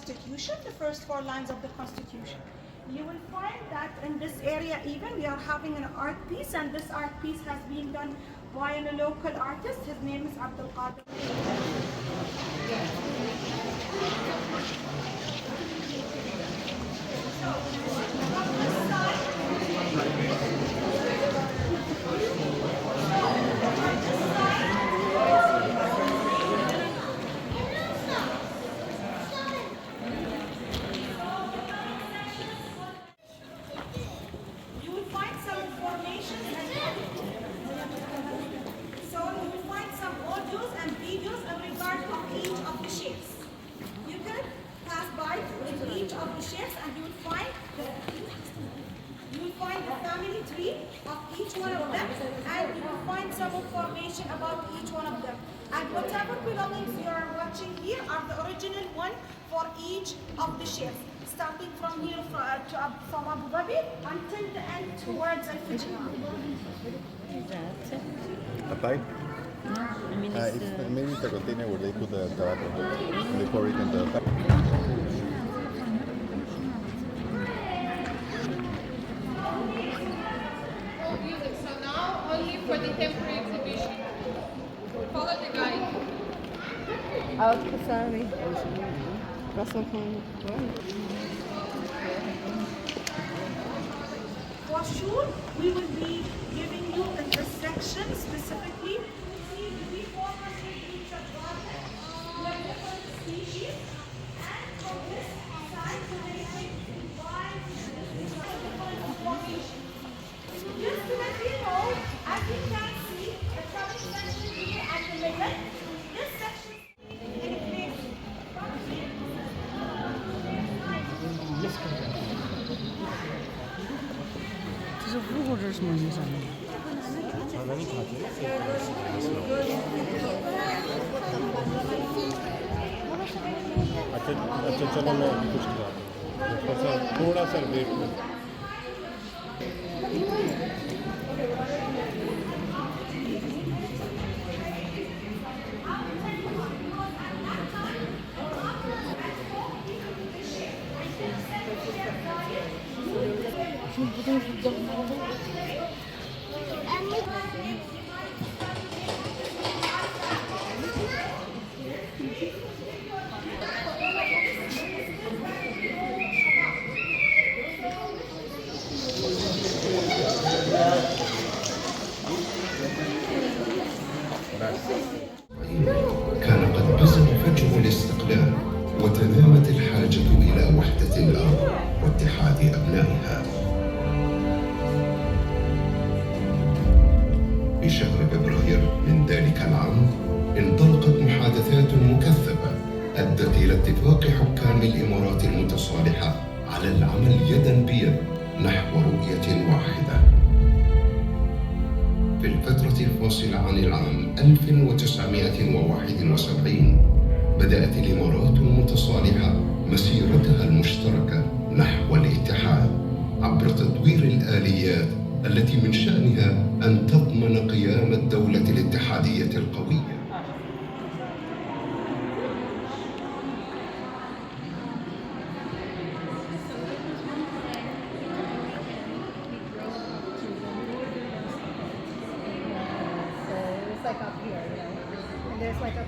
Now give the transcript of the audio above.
Constitution, the first 4 lines of the Constitution. You will find that in this area even we are having an art piece, and this art piece has been done by a local artist. His name is Abdul Qadir. About each one of them, and whatever belongings you are watching here are the original one for each of the shapes, starting from here from Abu Dhabi until the end towards Etihad. Applied? It's maybe it's a container where they put the tobacco. They pour it in the So now only for the temporary exhibition. Follow the guide. Okay, sorry. For sure, we will be giving you in this section specifically. We focus on each of garden, with different species, and from this side to the right, different formation. Just to let you know, as you can see, the current section here at the middle, this section indicates from here. Diese Vogels muss ich sagen. अच्छा चलो मैं अभी कुछ थोड़ा सा wait में كان قد بزغ فجر الاستقلال وتنامت الحاجة إلى وحدة الأرض واتحاد أبنائها. بشهر فبراير من ذلك العام انطلقت محادثات مكثفة أدت إلى اتفاق حكام الإمارات المتصالحة على العمل يداً بيد نحو رؤية واحدة. في الفترة الفاصلة عن العام 1971 بدأت الإمارات المتصالحة مسيرتها المشتركة نحو الاتحاد عبر تطوير الآليات التي من شأنها أن تضمن قيام الدولة الاتحادية القوية. Like up here, you know, and there's like a